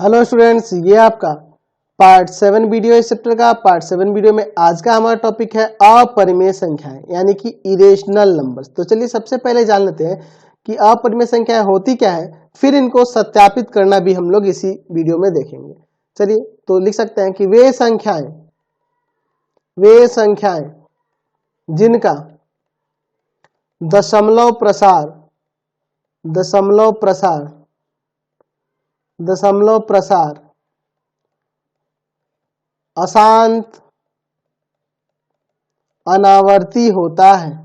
Hello students, ये आपका part 7 video इस चैप्टर का। पार्ट 7 वीडियो में आज का हमारा टॉपिक है अपरिमेय संख्याएं यानी कि इरेशनल नंबर्स। तो चलिए सबसे पहले जान लेते हैं कि अपरिमेय संख्याएं होती क्या है, फिर इनको सत्यापित करना भी हम लोग इसी वीडियो में देखेंगे। चलिए तो लिख सकते हैं कि वे संख्याएं जिनका दशमलव प्रसार अशांत अनावर्ती होता है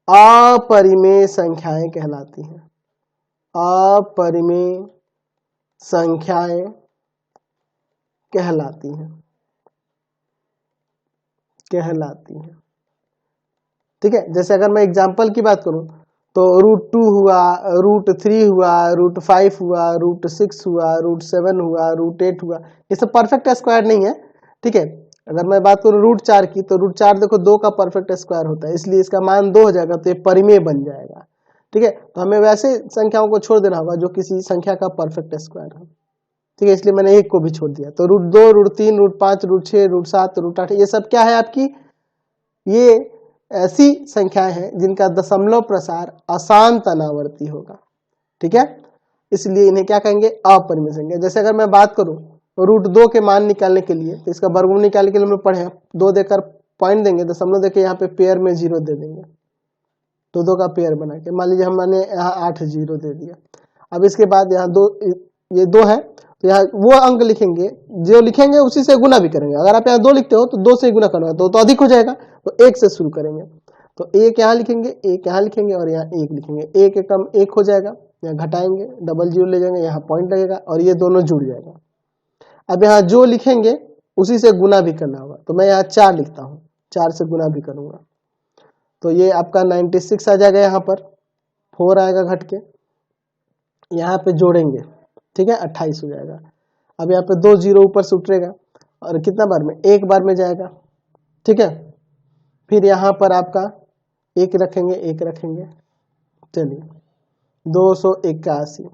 अपरिमेय संख्याएं कहलाती हैं। अपरिमेय संख्याएं कहलाती हैं। ठीक है, जैसे अगर मैं एग्जांपल की बात करूं तो √2 हुआ, √3 हुआ, √5 हुआ, √6 हुआ, √7 हुआ, √8 हुआ। ये सब परफेक्ट स्क्वायर नहीं है। ठीक है, अगर मैं बात करूं √4 की तो √4 देखो 2 का परफेक्ट स्क्वायर होता है, इसलिए इसका मान 2 हो जाएगा, तो ये परिमेय बन जाएगा। ठीक है, तो हमें वैसे संख्याओं को छोड़ देना होगा जो किसी संख्या का परफेक्ट स्क्वायर है। ठीक है, इसलिए मैंने एक को भी छोड़ दिया। तो √2, √3, √5, √6, √7, √8 ये सब क्या है आपकी, ये ऐसी संख्याएं हैं जिनका दशमलव प्रसार अशांत अनावर्ती होगा। ठीक है, इसलिए इन्हें क्या कहेंगे, अपरिमेय संख्या। जैसे अगर मैं बात करूं √2 के मान निकालने के लिए, तो इसका वर्गमूल निकालने के लिए हम लोग पढ़े 2 देकर पॉइंट देंगे, दशमलव देके यहाँ पे पेयर में 0 दे देंगे, दो का पेयर बना के। मान लीजिए हमने यहाँ 8 0 दे दिया। अब इसके बाद यहाँ ये 2 है, तो यहाँ वो अंक लिखेंगे, जो लिखेंगे उसी से गुना भी करेंगे। अगर आप यहाँ 2 लिखते हो तो 2 से गुना करना तो अधिक हो जाएगा, तो 1 से शुरू करेंगे। तो 1 यहाँ लिखेंगे, 1 यहाँ लिखेंगे और यहाँ 1 लिखेंगे। 1 एकम 1 हो जाएगा, यहाँ घटाएंगे, डबल 0 ले जाएंगे, यहाँ पॉइंट लगेगा और ये दोनों जुड़ जाएगा। अब यहाँ जो लिखेंगे उसी से गुना भी करना होगा, तो मैं यहाँ 4 लिखता हूँ, 4 से गुना भी करूंगा, तो ये आपका 96 आ जाएगा। यहाँ पर 4 आएगा घट के, यहाँ पे जोड़ेंगे, ठीक है, 28 हो जाएगा। अब यहाँ पे 2 0 ऊपर से उतरेगा और कितना बार में, एक बार में जाएगा। ठीक है, फिर यहाँ पर आपका 1 रखेंगे, 1 रखेंगे, चलिए 281।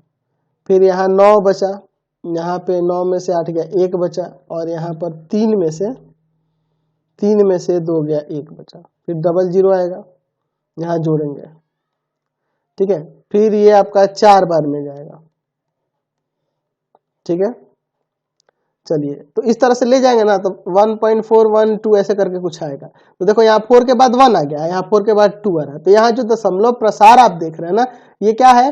फिर यहाँ 9 बचा, यहाँ पे 9 में से 8 गया, 1 बचा, और यहाँ पर 3 में से 2 गया, 1 बचा। फिर डबल 0 आएगा, यहाँ जोड़ेंगे। ठीक है, फिर ये आपका 4 बार में जाएगा। ठीक है, चलिए तो इस तरह से ले जाएंगे ना, तो 1.412 ऐसे करके कुछ आएगा। तो देखो यहाँ 4 के बाद 1 आ गया, यहाँ 4 के बाद 2 आ रहा है। तो यहाँ जो दशमलव प्रसार आप देख रहे हैं ना, ये क्या है,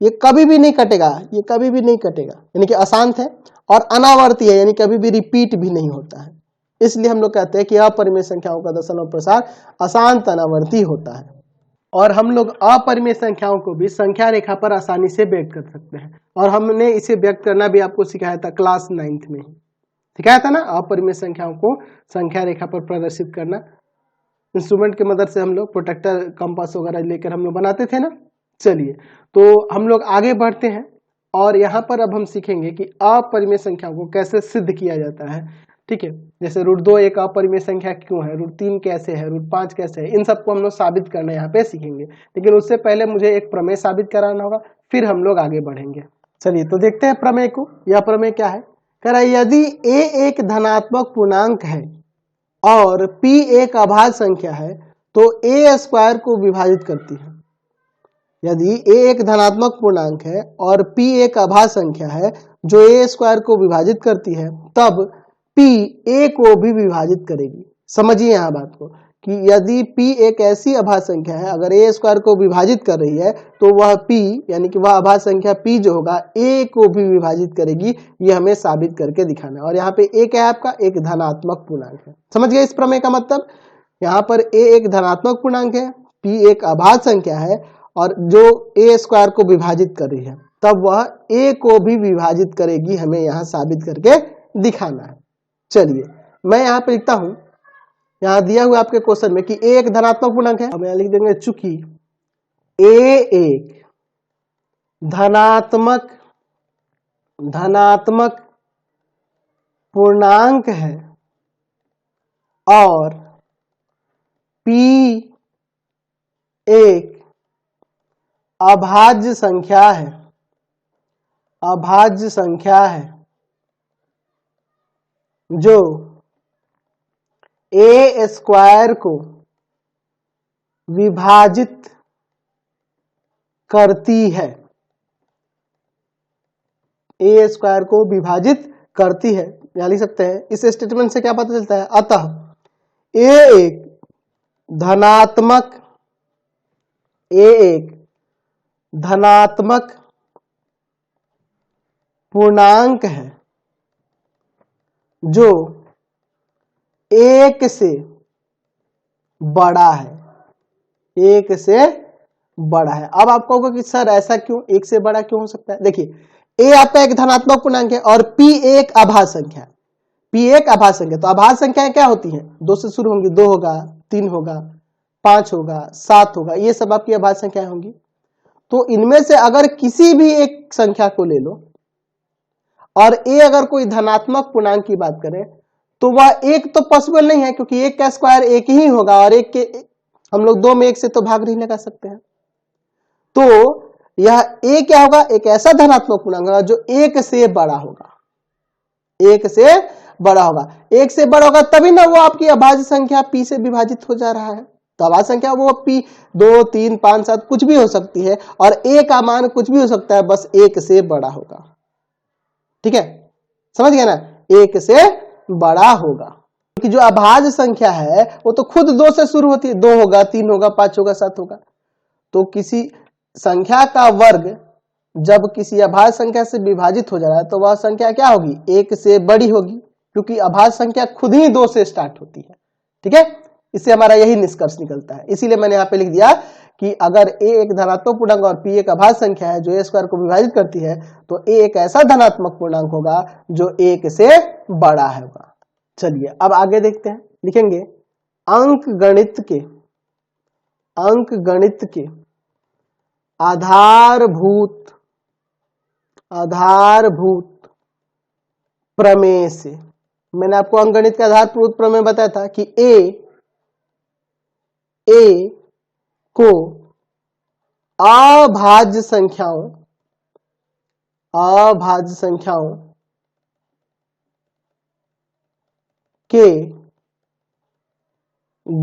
ये कभी भी नहीं कटेगा, यानी कि अशांत है और अनावर्ती है, यानी कभी भी रिपीट भी नहीं होता है। इसलिए हम लोग कहते हैं कि अपरिमेय संख्याओं का दशमलव प्रसार अशांत अनावर्ती होता है। और हम लोग अपरिमेय संख्याओं को भी संख्या रेखा पर आसानी से व्यक्त कर सकते हैं, और हमने इसे व्यक्त करना भी आपको सिखाया था क्लास 9th में, सिखाया था ना, अपरिमेय संख्याओं को संख्या रेखा पर प्रदर्शित करना। इंस्ट्रूमेंट की मदद से हम लोग प्रोटेक्टर, कंपास वगैरह लेकर हम लोग बनाते थे ना। चलिए तो हम लोग आगे बढ़ते हैं, और यहाँ पर अब हम सीखेंगे कि अपरिमेय संख्याओं को कैसे सिद्ध किया जाता है। ठीक है, जैसे √2 एक अपरिमेय संख्या क्यों है, √3 कैसे है, √5 कैसे है, इन सबको हम लोग साबित करना यहाँ पे सीखेंगे। लेकिन उससे पहले मुझे एक प्रमेय साबित कराना होगा, फिर हम लोग आगे बढ़ेंगे। चलिए तो देखते हैं प्रमेय को। यह प्रमेय क्या है, कह रहा है यदि a एक धनात्मक पूर्णांक है और p एक अभाज्य संख्या है तो a स्क्वायर को विभाजित करती है। यदि a एक धनात्मक पूर्णांक है और p एक अभाज्य संख्या है जो a स्क्वायर को विभाजित करती है, तब p a को भी विभाजित करेगी। समझिए यहाँ बात को कि यदि p एक ऐसी अभाज्य संख्या है, अगर a स्क्वायर को विभाजित कर रही है तो वह p यानी कि वह अभाज्य संख्या p जो होगा a को भी विभाजित करेगी। ये हमें साबित करके दिखाना है। और यहाँ पे a क्या है आपका, एक धनात्मक पूर्णांक है। समझ गए इस प्रमेय का मतलब, यहाँ पर a एक धनात्मक पूर्णांक है, p एक अभाज्य संख्या है और जो a स्क्वायर को विभाजित कर रही है, तब वह a को भी विभाजित करेगी, हमें यहाँ साबित करके दिखाना है। चलिए मैं यहाँ पे लिखता हूं, यहाँ दिया हुआ आपके क्वेश्चन में कि a एक धनात्मक पूर्णांक है। अब यहाँ लिख देंगे चूंकि a एक धनात्मक पूर्णांक है और P एक अभाज्य संख्या है, अभाज्य संख्या है जो ए स्क्वायर को विभाजित करती है, ए स्क्वायर को विभाजित करती है। यहां लिख सकते हैं, इस स्टेटमेंट से क्या पता चलता है, अतः ए एक धनात्मक, ए एक धनात्मक पूर्णांक है जो एक से बड़ा है, एक से बड़ा है। अब आप कहोगे कि सर ऐसा क्यों, एक से बड़ा क्यों हो सकता है? देखिए, ए आपका एक धनात्मक पूर्णांक है और पी एक अभाज्य संख्या है, पी एक अभाज्य संख्या। तो अभाज्य संख्याएं क्या होती हैं, दो से शुरू होंगी, 2 होगा, 3 होगा, 5 होगा, 7 होगा, ये सब आपकी अभाज्य संख्याएं होंगी। तो इनमें से अगर किसी भी एक संख्या को ले लो और ए अगर कोई धनात्मक पूर्णांक की बात करें तो वह एक तो पॉसिबल नहीं है, क्योंकि एक का स्क्वायर एक ही होगा और एक के हम लोग 2 में 1 से तो भाग नहीं लगा सकते हैं। तो यह ए क्या होगा, एक ऐसा धनात्मक पूर्णांक होगा जो एक से बड़ा होगा, एक से बड़ा होगा। एक से बड़ा होगा तभी ना वो आपकी अभाज्य संख्या पी से विभाजित हो जा रहा है। तो अभाज्य संख्या वो पी 2, 3, 5, 7 कुछ भी हो सकती है और ए का मान कुछ भी हो सकता है, बस एक से बड़ा होगा। ठीक है, समझ गया ना, एक से बड़ा होगा। क्योंकि जो अभाज्य संख्या है वो तो खुद 2 से शुरू होती है, 2 होगा, 3 होगा, 5 होगा, 7 होगा। तो किसी संख्या का वर्ग जब किसी अभाज्य संख्या से विभाजित हो जा रहा है तो वह संख्या क्या होगी, एक से बड़ी होगी, क्योंकि अभाज्य संख्या खुद ही 2 से स्टार्ट होती है। ठीक है, इससे हमारा यही निष्कर्ष निकलता है। इसीलिए मैंने यहाँ पे लिख दिया कि अगर ए एक धनात्मक पूर्णांक और पी एक अभाज्य संख्या है जो ए स्क्वायर को विभाजित करती है, तो ए एक ऐसा धनात्मक पूर्णांक होगा जो एक से बड़ा होगा। चलिए अब आगे देखते हैं, लिखेंगे अंक गणित के आधारभूत प्रमेय से। मैंने आपको अंकगणित का आधारभूत प्रमेय बताया था कि ए को अभाज्य संख्याओं के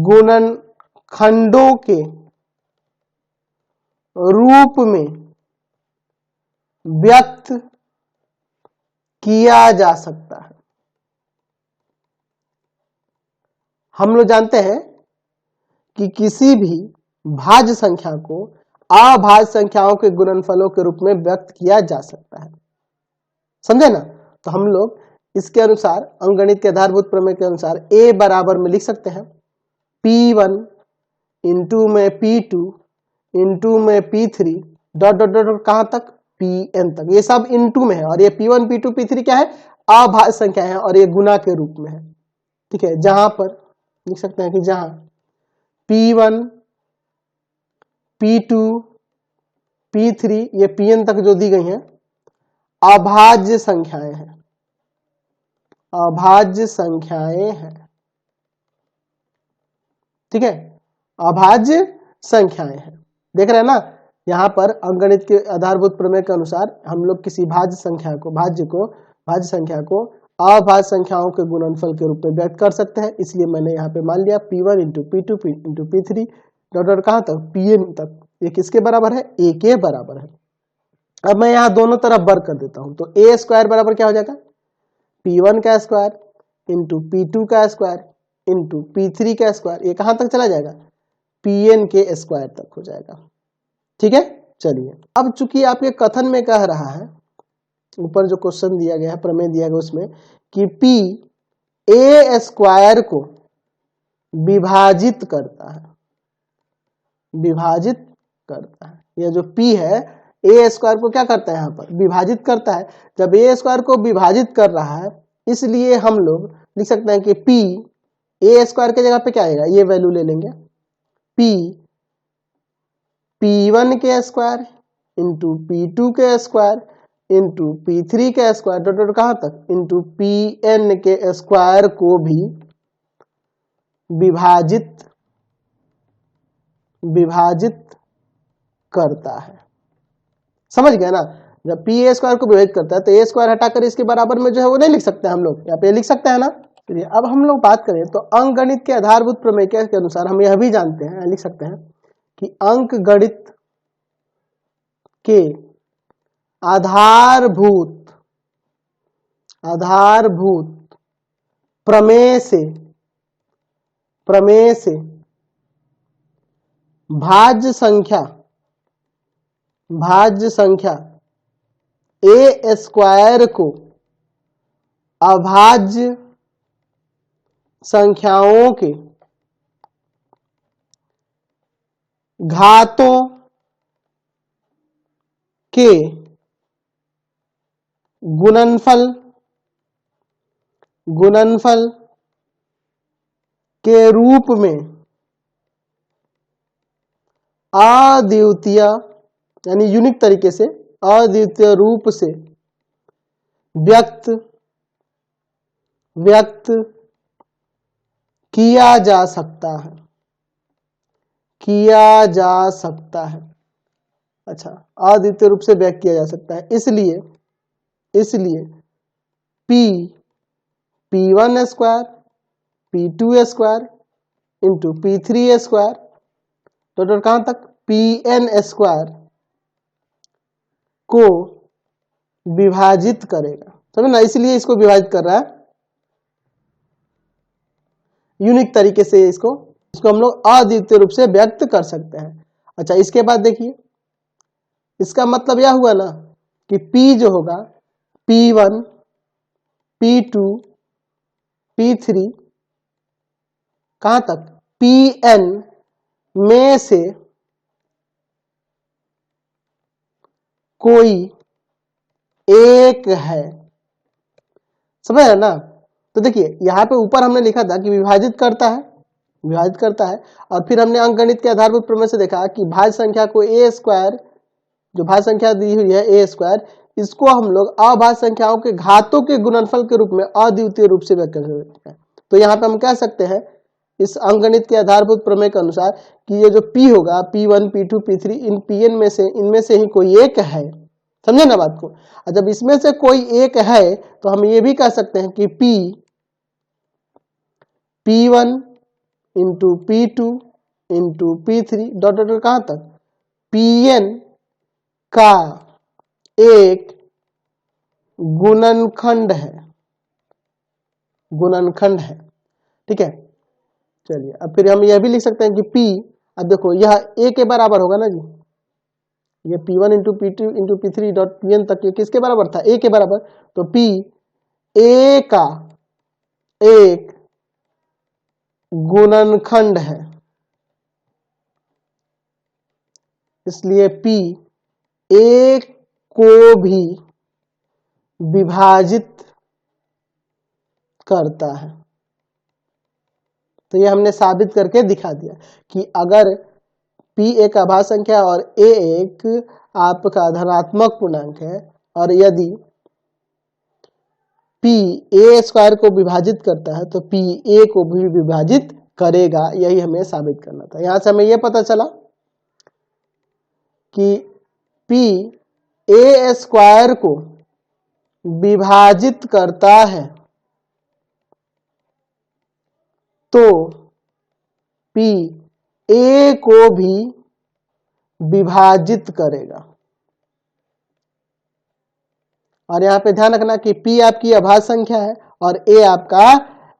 गुणनखंडों के रूप में व्यक्त किया जा सकता है। हम लोग जानते हैं कि किसी भी भाज्य संख्या को अभाज्य संख्याओं के गुणनफलों के रूप में व्यक्त किया जा सकता है, समझे ना। तो हम लोग इसके अनुसार अंकगणित के आधारभूत प्रमेय के अनुसार a बराबर में लिख सकते हैं P1 इंटू में P2 इंटू में P3 डॉट डॉट डॉट कहां तक, Pn तक। ये सब इंटू में है और ये P1 P2 P3 क्या है, अभाज्य संख्या है और ये गुना के रूप में है। ठीक है, जहां पर लिख सकते हैं कि जहां P1 P2 P3 ये Pn तक जो दी गई हैं अभाज्य संख्याएं हैं, अभाज्य संख्याएं हैं। ठीक है, अभाज्य संख्याएं हैं। देख रहे हैं ना, यहां पर अंकगणित के आधारभूत प्रमेय के अनुसार हम लोग किसी भाज्य संख्या को अभाज्य संख्याओं के गुणनफल के रूप में व्यक्त कर सकते हैं। इसलिए मैंने यहाँ पे मान लिया P1 into P2 into P3 dot dot कहां तक, Pn तक। ये किसके बराबर है, a के बराबर है। अब मैं यहाँ दोनों तरफ वर्ग कर देता हूं, तो a स्क्वायर बराबर क्या हो जाएगा, P1 का स्क्वायर इंटू P2 का स्क्वायर इंटू P3 का स्क्वायर। ये कहां तक चला जाएगा, Pn के स्क्वायर तक हो जाएगा। ठीक है, चलिए अब चूंकि आपके कथन में कह रहा है, ऊपर जो क्वेश्चन दिया गया है, प्रमेय दिया गया उसमें कि P a स्क्वायर को विभाजित करता है, विभाजित करता है। यह जो P है a स्क्वायर को क्या करता है, यहाँ पर विभाजित करता है। जब a स्क्वायर को विभाजित कर रहा है इसलिए हम लोग लिख सकते हैं कि P a स्क्वायर के जगह पे क्या आएगा, ये वैल्यू ले लेंगे P P1 के स्क्वायर इंटू P2 के स्क्वायर इंटू P3 के स्क्वायर डॉट डॉट कहां तक, इंटू Pn के स्क्वायर को भी विभाजित विभाजित करता है। समझ गए ना? जब पी ए स्क्वायर को विभाजित करता है तो ए स्क्वायर हटाकर इसके बराबर में जो है वो नहीं लिख सकते हम लोग, यहाँ पे लिख सकते हैं ना। चलिए अब हम लोग बात करें तो अंकगणित के आधारभूत प्रमेय के अनुसार हम यह भी जानते हैं, लिख सकते हैं कि अंकगणित के आधारभूत प्रमेय से भाज्य संख्या ए स्क्वायर को अभाज्य संख्याओं के घातों के गुणनफल के रूप में अद्वितीय यानी यूनिक तरीके से अद्वितीय रूप से व्यक्त किया जा सकता है। अच्छा, अद्वितीय रूप से व्यक्त किया जा सकता है, इसलिए P1 square P2 square into P3 square total कहां तक Pn स्क्वायर को विभाजित करेगा। समझ ना, इसलिए इसको विभाजित कर रहा है यूनिक तरीके से, इसको हम लोग अद्वितीय रूप से व्यक्त कर सकते हैं। अच्छा, इसके बाद देखिए, इसका मतलब यह हुआ ना कि P जो होगा P1 P2 P3 कहां तक Pn में से कोई एक है। समझ रहे ना? तो देखिए यहां पे ऊपर हमने लिखा था कि विभाजित करता है और फिर हमने अंकगणित के आधारभूत प्रमेय से देखा कि भाज्य संख्या को ए स्क्वायर, जो भाज्य संख्या दी हुई है ए स्क्वायर, इसको हम लोग अभाज्य संख्याओं के घातों के गुणनफल के रूप में अद्वितीय रूप से व्यक्त कर सकते हैं। तो यहाँ पे हम कह सकते हैं इस अंकगणित के आधारभूत प्रमेय के अनुसार कि ये जो P होगा P1 P2 P3 इन Pn में से इनमें से ही कोई एक है। समझे ना बात को? और जब इसमें से कोई एक है तो हम ये भी कह सकते हैं कि P1 into P2 into P3 dot dot कहां तक Pn का एक गुणनखंड है। ठीक है, चलिए अब फिर हम यह भी लिख सकते हैं कि P, अब देखो यह A के बराबर होगा ना जी, ये P1 into P2 into P3 dot Pn तक ये किसके बराबर था? A के बराबर। तो P A का एक गुणनखंड है, इसलिए P A को भी विभाजित करता है। तो ये हमने साबित करके दिखा दिया कि अगर P एक अभाज्य संख्या और A एक आपका धनात्मक पूर्णांक है और यदि P A स्क्वायर को विभाजित करता है तो P A को भी विभाजित करेगा, यही हमें साबित करना था। यहां से हमें यह पता चला कि P A स्क्वायर को विभाजित करता है तो P A को भी विभाजित करेगा। और यहाँ पे ध्यान रखना कि P आपकी अभाज्य संख्या है और A आपका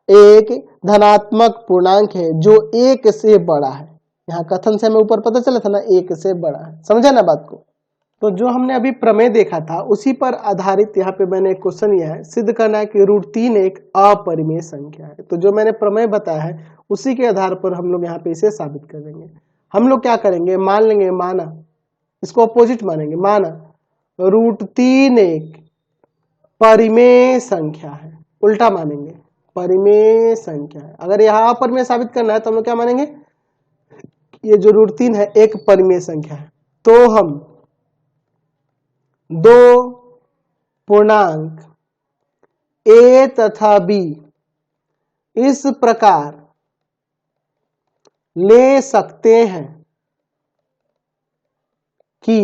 एक धनात्मक पूर्णांक है जो एक से बड़ा है। यहाँ कथन से हमें ऊपर पता चला था ना, एक से बड़ा है। समझा ना बात को? तो जो हमने अभी प्रमेय देखा था उसी पर आधारित यहाँ पे मैंने क्वेश्चन यह है, सिद्ध करना है कि √3 एक अपरिमेय संख्या है। तो जो मैंने प्रमेय बताया है उसी के आधार पर हम लोग यहाँ पे इसे साबित कर देंगे। हम लोग क्या करेंगे, मान लेंगे, माना, इसको अपोजिट मानेंगे, माना √3 एक परिमेय संख्या है, उल्टा मानेंगे, परिमेय संख्या है। अगर यहाँ अपरिमेय साबित करना है तो हम लोग क्या मानेंगे, ये जो √3 है एक परिमेय संख्या है। तो हम दो पूर्णांक A तथा B इस प्रकार ले सकते हैं कि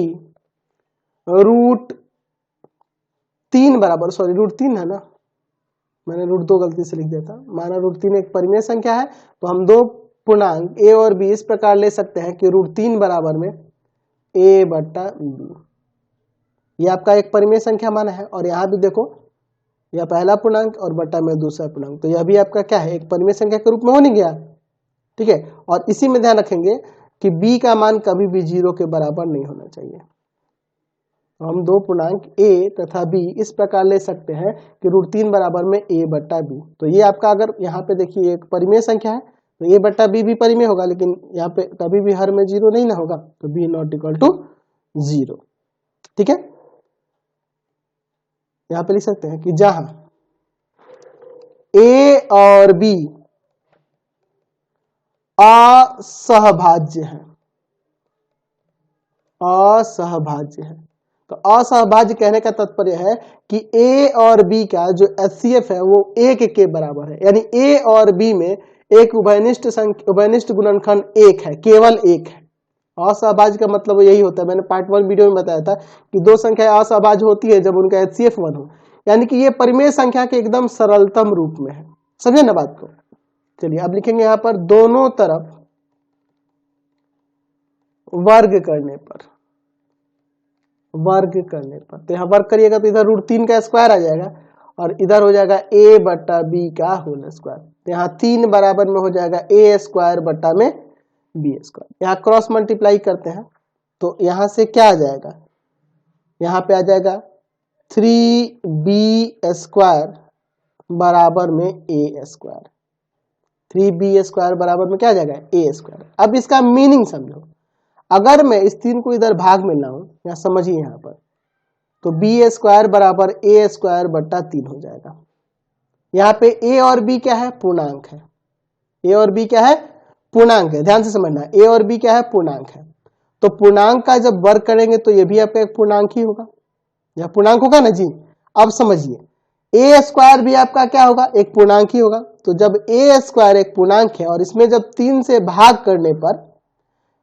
√3 बराबर, सॉरी √3 है ना, मैंने √2 गलती से लिख दिया था, माना √3 एक परिमेय संख्या है, तो हम दो पूर्णांक a और b इस प्रकार ले सकते हैं कि √3 बराबर में a बट्टा b। ये आपका एक परिमेय संख्या माना है, और यहाँ भी देखो यह पहला पूर्णांक और बट्टा में दूसरा पूर्णांक, तो यह भी आपका क्या है, एक परिमेय संख्या के रूप में हो नहीं गया, ठीक है। और इसी में ध्यान रखेंगे कि b का मान कभी भी 0 के बराबर नहीं होना चाहिए। तो हम दो पूर्णांक a तथा b इस प्रकार ले सकते हैं कि √3 बराबर में a बट्टा b। तो ये आपका, अगर यहाँ पे देखिए एक परिमेय संख्या है तो a बट्टा b भी परिमेय होगा, लेकिन यहाँ पे कभी भी हर में 0 नहीं ना होगा, तो b नॉट इक्वल टू 0, ठीक है। यहाँ पे लिख सकते हैं कि जहां a और b असहभाज्य है, असहभाज्य है, तो असहभाज्य कहने का तात्पर्य है कि a और b का जो HCF है वो 1 के बराबर है, यानी a और b में एक उभयनिष्ठ गुणनखंड 1 है, केवल 1 है। असहभाज्य का मतलब यही होता है, मैंने पार्ट 1 वीडियो में बताया था कि दो संख्या असहभाज्य होती है जब उनका HCF 1 हो, यानी कि ये परिमेय संख्या के एकदम सरलतम रूप में है, समझे ना बात को। चलिए अब लिखेंगे यहाँ पर दोनों तरफ वर्ग करने पर, वर्ग करने पर, तो यहाँ वर्ग करिएगा तो इधर √3 का स्क्वायर आ जाएगा और इधर हो जाएगा a बट्टा b का होल स्क्वायर, तो यहाँ 3 बराबर में हो जाएगा a स्क्वायर बट्टा में b स्क्वायर। यहाँ क्रॉस मल्टीप्लाई करते हैं तो यहाँ से क्या आ जाएगा, यहाँ पे आ जाएगा 3b स्क्वायर बराबर में a स्क्वायर, 3b स्क्वायर बराबर में क्या आ जाएगा, a स्क्वायर। अब इसका मीनिंग समझो, अगर मैं इस 3 को इधर भाग में लाऊं, या समझिए यहाँ पर, तो b स्क्वायर बराबर a स्क्वायर बट्टा 3 हो जाएगा। यहाँ पे a और b क्या है, पूर्णांक है, a और b क्या है, पूर्णांक है, ध्यान से समझना, a और b क्या है, पूर्णांक है। तो पूर्णांक का जब वर्ग करेंगे तो ये भी आपका एक पूर्णांक ही होगा, यह पूर्णांक होगा ना जी। अब समझिए a स्क्वायर भी आपका क्या होगा, एक पूर्णांक ही होगा। तो जब a स्क्वायर एक पूर्णांक है और इसमें जब 3 से भाग करने पर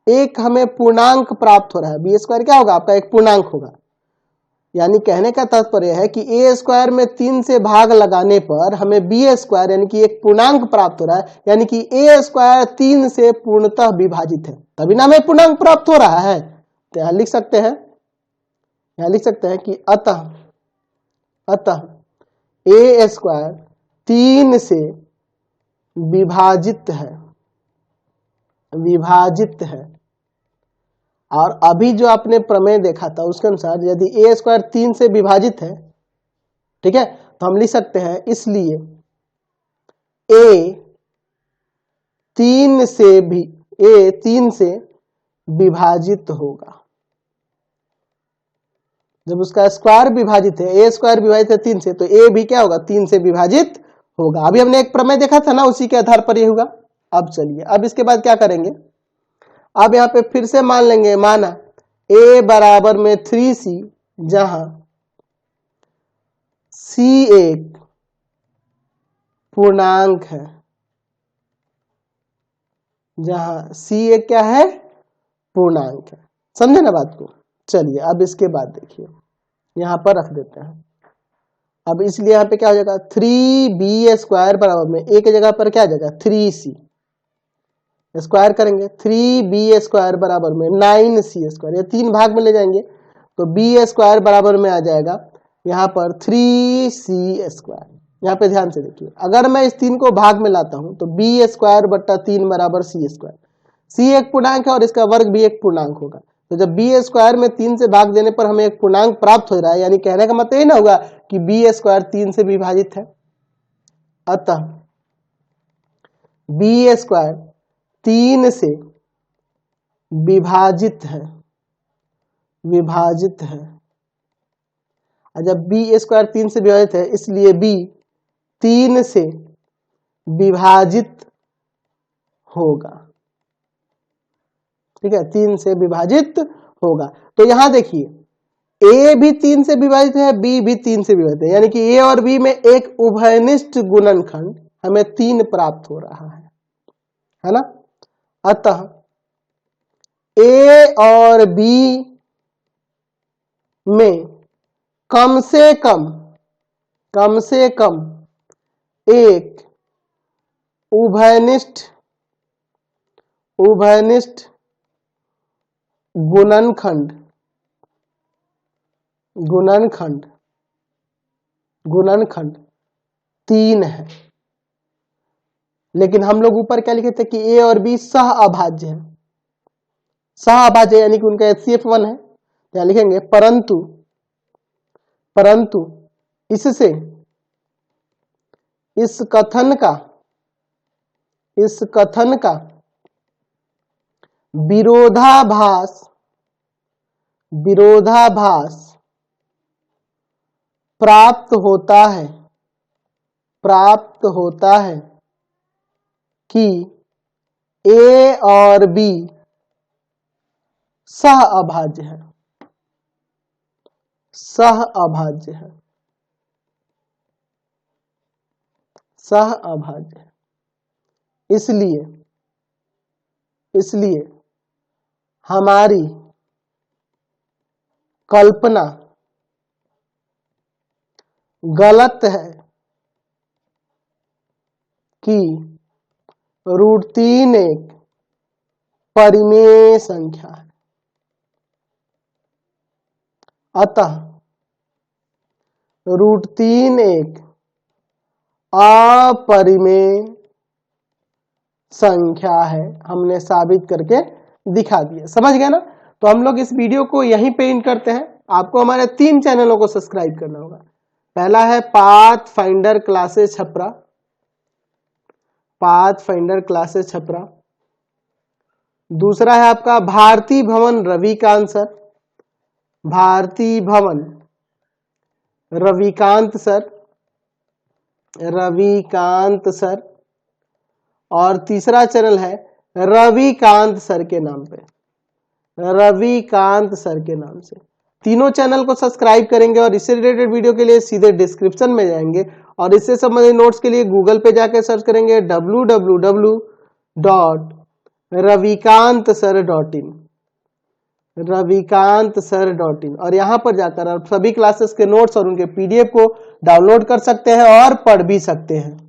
एक हमें पूर्णांक प्राप्त हो रहा है, b स्क्वायर क्या होगा, आपका एक पूर्णांक होगा। यानी कहने का तात्पर्य है कि a स्क्वायर में 3 से भाग लगाने पर हमें b स्क्वायर यानी कि एक पूर्णांक प्राप्त हो रहा है, यानी कि a स्क्वायर 3 से पूर्णतः विभाजित है, तभी ना हमें पूर्णांक प्राप्त हो रहा है। तो यहाँ लिख सकते हैं, यहाँ लिख सकते हैं कि अतः a स्क्वायर 3 से विभाजित है, विभाजित है। और अभी जो आपने प्रमेय देखा था उसके अनुसार यदि a स्क्वायर 3 से विभाजित है, ठीक है, तो हम लिख सकते हैं इसलिए a 3 से विभाजित होगा। जब उसका स्क्वायर विभाजित है, a स्क्वायर विभाजित है 3 से, तो a भी क्या होगा, 3 से विभाजित होगा। अभी हमने एक प्रमेय देखा था ना, उसी के आधार पर ये होगा। अब चलिए, अब इसके बाद क्या करेंगे, अब यहां पे फिर से मान लेंगे, माना a बराबर में 3c, जहां c एक पूर्णांक है, जहां c एक क्या है, पूर्णांक है। समझे ना बात को। चलिए अब इसके बाद देखिए, यहां पर रख देते हैं। अब इसलिए यहां पे क्या हो जाएगा, 3b स्क्वायर बराबर में a की जगह पर क्या आ जाएगा, 3c स्क्वायर करेंगे, 3b स्क्वायर बराबर में 9c स्क्वायर, ये 3 भाग में ले जाएंगे तो b स्क्वायर बराबर में आ जाएगा यहाँ पर 3c स्क्वायर। यहाँ पे ध्यान से देखिए, अगर मैं इस 3 को भाग में लाता हूं तो b स्क्वायर बट्टा 3 बराबर c स्क्वायर, c एक पूर्णांक है और इसका वर्ग भी एक पूर्णांक होगा। तो जब b स्क्वायर में 3 से भाग देने पर हमें एक पूर्णांक प्राप्त हो रहा है, यानी कहने का मतलब ये ना होगा कि b स्क्वायर 3 से विभाजित है। अतः b स्क्वायर 3 से विभाजित है, विभाजित है। जब b स्क्वायर 3 से विभाजित है, इसलिए b 3 से विभाजित होगा, ठीक है, 3 से विभाजित होगा। तो यहां देखिए a भी 3 से विभाजित है, b भी 3 से विभाजित है, यानी कि a और b में एक उभयनिष्ठ गुणनखंड हमें 3 प्राप्त हो रहा है ना। अतः a और b में कम से कम एक उभयनिष्ठ गुणनखंड 3 है। लेकिन हम लोग ऊपर क्या लिखे थे कि ए और बी सह अभाज्य है, सह अभाज्य यानी कि उनका HCF 1 है। क्या लिखेंगे, परंतु इससे इस कथन का विरोधाभास प्राप्त होता है कि ए और बी सह अभाज्य है, सह अभाज्य है। इसलिए हमारी कल्पना गलत है कि √3 एक परिमेय संख्या है। अतः √3 एक अपरिमेय संख्या है। हमने साबित करके दिखा दिया। समझ गए ना? तो हम लोग इस वीडियो को यहीं पे एंड करते हैं। आपको हमारे 3 चैनलों को सब्सक्राइब करना होगा। पहला है पाथ फाइंडर क्लासेस छपरा, दूसरा है आपका भारती भवन रविकांत सर, और तीसरा चैनल है रविकांत सर के नाम से। तीनों चैनल को सब्सक्राइब करेंगे और इससे रिलेटेड वीडियो के लिए सीधे डिस्क्रिप्शन में जाएंगे और इससे संबंधित नोट्स के लिए गूगल पे जाकर सर्च करेंगे www.ravikantsir.in और यहाँ पर जाकर आप सभी क्लासेस के नोट्स और उनके PDF को डाउनलोड कर सकते हैं और पढ़ भी सकते हैं।